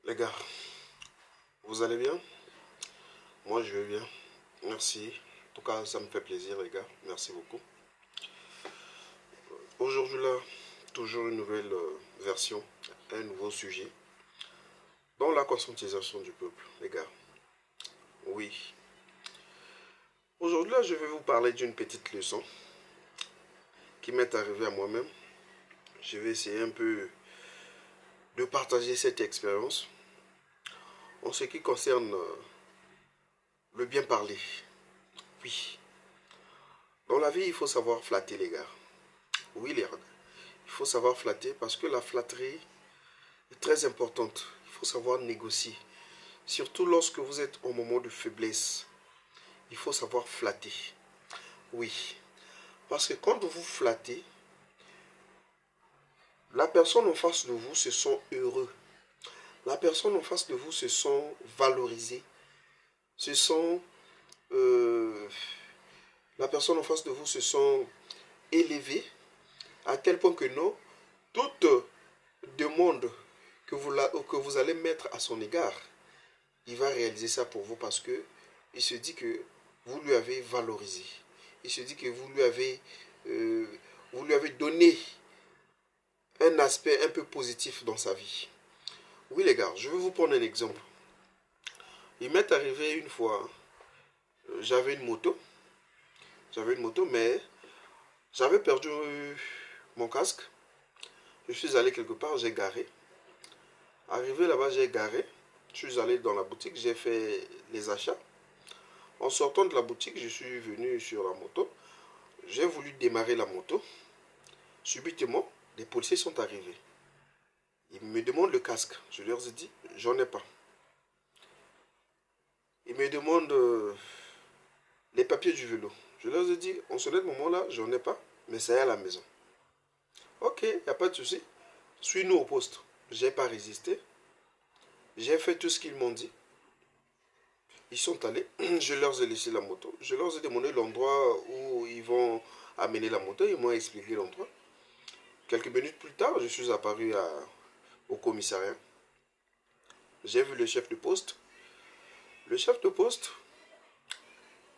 Les gars, vous allez bien? Moi je vais bien. Merci. En tout cas, ça me fait plaisir, les gars. Merci beaucoup. Aujourd'hui là, toujours une nouvelle version, un nouveau sujet dans la conscientisation du peuple, les gars. Oui. Aujourd'hui là, je vais vous parler d'une petite leçon qui m'est arrivée à moi-même. Je vais essayer un peu de partager cette expérience en ce qui concerne le bien parler. Oui. Dans la vie, il faut savoir flatter, les gars. Oui, les gars. Il faut savoir flatter parce que la flatterie est très importante. Il faut savoir négocier. Surtout lorsque vous êtes au moment de faiblesse. Il faut savoir flatter. Oui. Parce que quand vous flattez, la personne en face de vous se sent heureux. La personne en face de vous se sent valorisée. Se sent... la personne en face de vous se sent élevée. À tel point que non, toute demande que vous allez mettre à son égard, il va réaliser ça pour vous parce que il se dit que vous lui avez valorisé. Il se dit que euh, vous lui avez donné un aspect un peu positif dans sa vie. Oui les gars, je vais vous prendre un exemple. Il m'est arrivé une fois, j'avais une moto. J'avais une moto, mais j'avais perdu mon casque. Je suis allé quelque part, j'ai garé. Arrivé là-bas, j'ai garé. Je suis allé dans la boutique, j'ai fait les achats. En sortant de la boutique, je suis venu sur la moto. J'ai voulu démarrer la moto. Subitement, les policiers sont arrivés. Ils me demandent le casque. Je leur ai dit, j'en ai pas. Ils me demandent les papiers du vélo. Je leur ai dit, en ce moment-là, j'en ai pas, mais ça est à la maison. Ok, il n'y a pas de souci. Suis-nous au poste. J'ai pas résisté. J'ai fait tout ce qu'ils m'ont dit. Ils sont allés. Je leur ai laissé la moto. Je leur ai demandé l'endroit où ils vont amener la moto. Ils m'ont expliqué l'endroit. Quelques minutes plus tard, je suis apparu au commissariat. J'ai vu le chef de poste. Le chef de poste,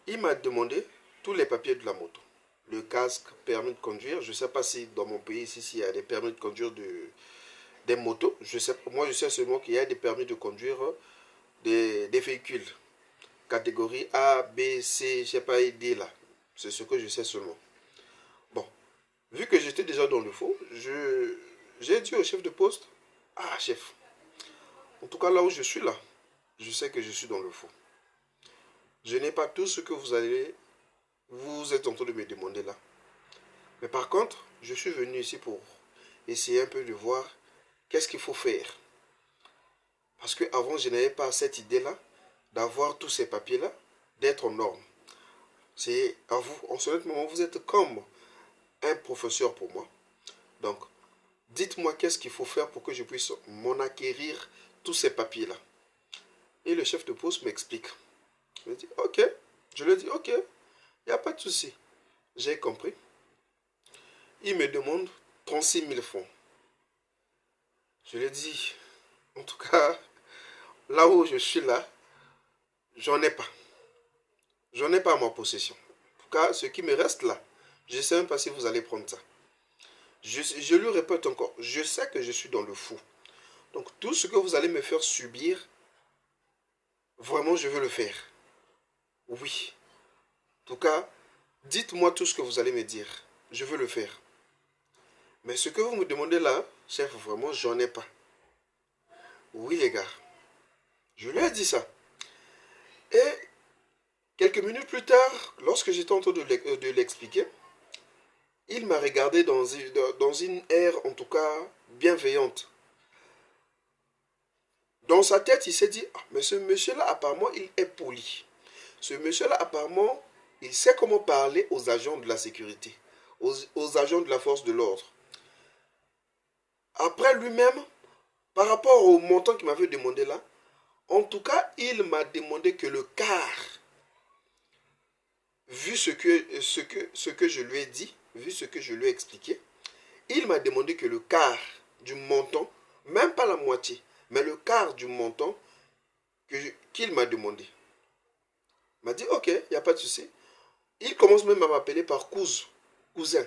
il m'a demandé tous les papiers de la moto. Le casque, permis de conduire. Je ne sais pas si dans mon pays, ici, il y a des permis de conduire des motos. Moi, je sais seulement qu'il y a des permis de conduire des véhicules. Catégorie A, B, C, je ne sais pas, D là. C'est ce que je sais seulement. Bon, vu que j'étais déjà dans le faux, j'ai dit au chef de poste, ah chef, en tout cas là où je suis là, je sais que je suis dans le faux. Je n'ai pas tout ce que vous êtes en train de me demander là. Mais par contre, je suis venu ici pour essayer un peu de voir qu'est-ce qu'il faut faire. Parce qu'avant, je n'avais pas cette idée-là d'avoir tous ces papiers-là, d'être en norme. C'est à vous, en ce moment, vous êtes comme un professeur pour moi. Donc, dites-moi qu'est-ce qu'il faut faire pour que je puisse m'en acquérir tous ces papiers-là. Et le chef de poste m'explique. Je lui dis, ok. Je lui dis, ok, il n'y a pas de souci. J'ai compris. Il me demande 36 000 francs. Je lui dis, en tout cas, là où je suis là, j'en ai pas. J'en ai pas à ma possession. En tout cas, ce qui me reste là, je ne sais même pas si vous allez prendre ça. Je lui répète encore, je sais que je suis dans le fou. Donc tout ce que vous allez me faire subir, vraiment je veux le faire. Oui. En tout cas, dites-moi tout ce que vous allez me dire. Je veux le faire. Mais ce que vous me demandez là, chef, vraiment, j'en ai pas. Oui, les gars. Je lui ai dit ça. Et quelques minutes plus tard, lorsque j'étais en train de l'expliquer, il m'a regardé dans une air, en tout cas, bienveillante. Dans sa tête, il s'est dit, ah, mais ce monsieur-là, apparemment, il est poli. Ce monsieur-là, apparemment, il sait comment parler aux agents de la sécurité, aux agents de la force de l'ordre. Après lui-même, par rapport au montant qu'il m'avait demandé là, en tout cas, il m'a demandé que le quart, vu ce que je lui ai dit, vu ce que je lui ai expliqué, il m'a demandé que le quart du montant, même pas la moitié, mais le quart du montant qu'il m'a demandé. Il m'a dit, ok, il n'y a pas de souci. Il commence même à m'appeler par cousin.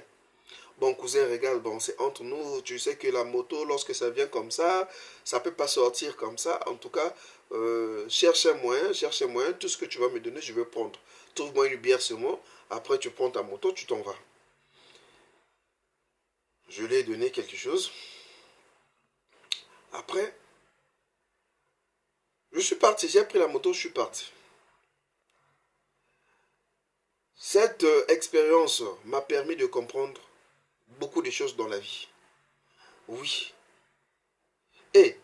Bon, cousin, regarde, bon, c'est entre nous. Tu sais que la moto, lorsque ça vient comme ça ne peut pas sortir comme ça. En tout cas, cherche un moyen. Tout ce que tu vas me donner, je vais prendre. Trouve-moi une bière seulement. Après, tu prends ta moto, tu t'en vas. Je lui ai donné quelque chose. Après, je suis parti. J'ai pris la moto, je suis parti. Cette expérience m'a permis de comprendre beaucoup de choses dans la vie. Oui. Et,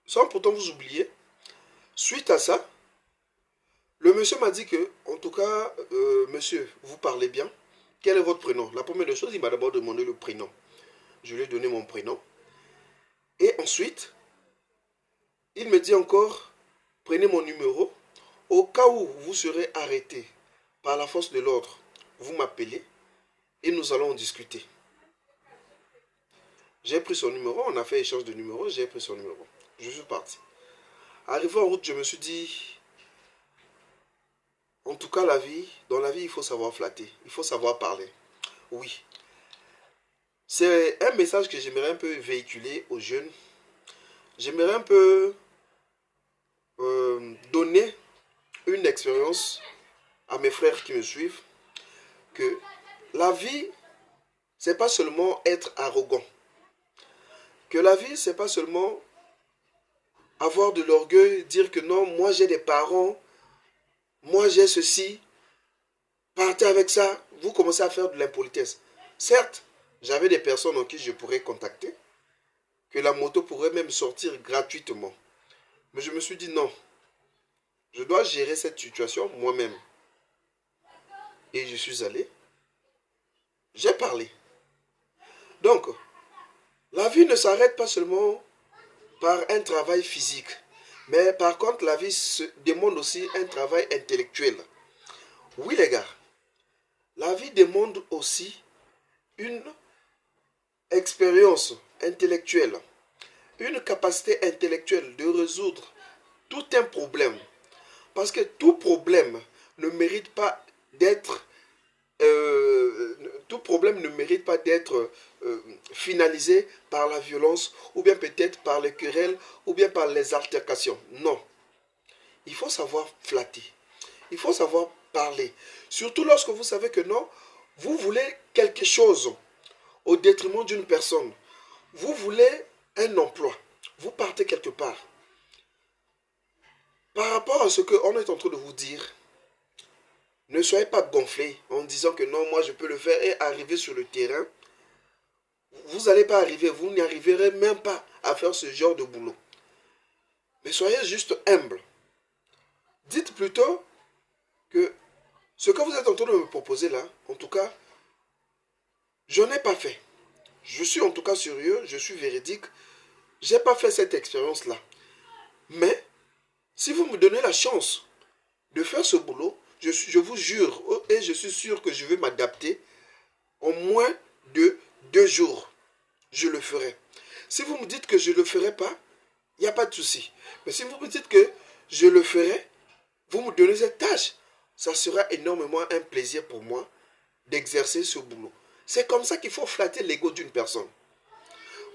sans pourtant vous oublier, suite à ça, le monsieur m'a dit que, en tout cas, monsieur, vous parlez bien. Quel est votre prénom? La première des choses, il m'a d'abord demandé le prénom. Je lui ai donné mon prénom. Et ensuite, il me dit encore, prenez mon numéro. Au cas où vous serez arrêté par la force de l'ordre, vous m'appelez et nous allons en discuter. J'ai pris son numéro, on a fait échange de numéros, j'ai pris son numéro. Je suis parti. Arrivé en route, je me suis dit, en tout cas dans la vie, il faut savoir flatter, il faut savoir parler. Oui. C'est un message que j'aimerais un peu véhiculer aux jeunes. J'aimerais un peu donner une expérience à mes frères qui me suivent, que la vie, c'est pas seulement être arrogant. Que la vie, c'est pas seulement avoir de l'orgueil, dire que non, moi j'ai des parents, moi j'ai ceci, partez avec ça, vous commencez à faire de l'impolitesse. Certes, j'avais des personnes en qui je pourrais contacter, que la moto pourrait même sortir gratuitement. Mais je me suis dit non, je dois gérer cette situation moi-même. Et je suis allé, j'ai parlé. Donc, la vie ne s'arrête pas seulement par un travail physique, mais par contre, la vie demande aussi un travail intellectuel. Oui, les gars, la vie demande aussi une expérience intellectuelle, une capacité intellectuelle de résoudre tout un problème. Parce que tout problème ne mérite pas d'être finalisé par la violence, ou bien peut-être par les querelles, ou bien par les altercations. Non. Il faut savoir flatter. Il faut savoir parler. Surtout lorsque vous savez que non, vous voulez quelque chose au détriment d'une personne. Vous voulez un emploi. Vous partez quelque part. Par rapport à ce qu'on est en train de vous dire, ne soyez pas gonflés en disant que non, moi je peux le faire et arriver sur le terrain. Vous n'allez pas arriver, vous n'y arriverez même pas à faire ce genre de boulot. Mais soyez juste humble. Dites plutôt que ce que vous êtes en train de me proposer là, en tout cas, je n'ai pas fait. Je suis en tout cas sérieux, je suis véridique. Je n'ai pas fait cette expérience-là. Mais, si vous me donnez la chance de faire ce boulot, je vous jure, et je suis sûr que je vais m'adapter, en moins de 2 jours, je le ferai. Si vous me dites que je ne le ferai pas, il n'y a pas de souci. Mais si vous me dites que je le ferai, vous me donnez cette tâche. Ça sera énormément un plaisir pour moi d'exercer ce boulot. C'est comme ça qu'il faut flatter l'ego d'une personne.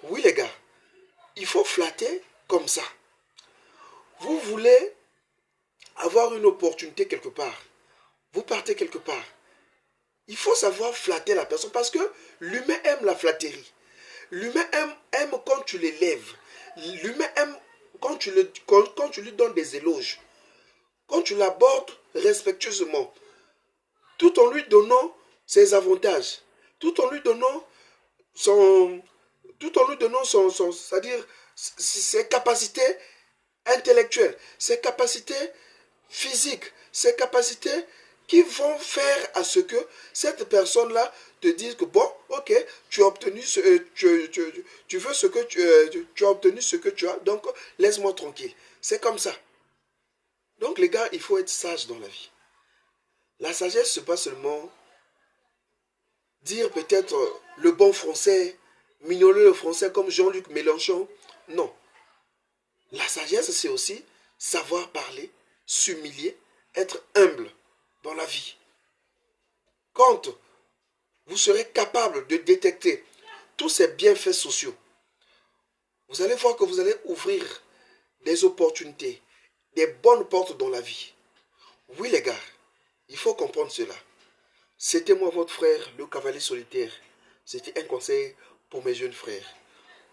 Oui les gars, il faut flatter comme ça. Vous voulez avoir une opportunité quelque part. Vous partez quelque part. Il faut savoir flatter la personne parce que l'humain aime la flatterie. L'humain aime quand tu l'élèves. L'humain aime quand tu lui donnes des éloges. Quand tu l'abordes respectueusement. Tout en lui donnant ses avantages. Tout en lui donnant c'est-à-dire ses capacités intellectuelles, ses capacités physiques, ses capacités qui vont faire à ce que cette personne-là te dise que bon, ok, tu as obtenu tu veux ce que tu as obtenu ce que tu as, donc laisse-moi tranquille. C'est comme ça. Donc les gars, il faut être sage dans la vie. La sagesse, c'est pas seulement dire peut-être le bon français, mignoler le français comme Jean-Luc Mélenchon. Non. La sagesse, c'est aussi savoir parler, s'humilier, être humble dans la vie. Quand vous serez capable de détecter tous ces bienfaits sociaux, vous allez voir que vous allez ouvrir des opportunités, des bonnes portes dans la vie. Oui les gars, il faut comprendre cela. C'était moi votre frère, le cavalier solitaire. C'était un conseil pour mes jeunes frères.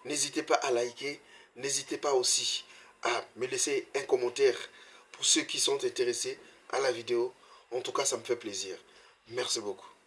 N'hésitez pas à liker, n'hésitez pas aussi à me laisser un commentaire pour ceux qui sont intéressés à la vidéo. En tout cas, ça me fait plaisir. Merci beaucoup.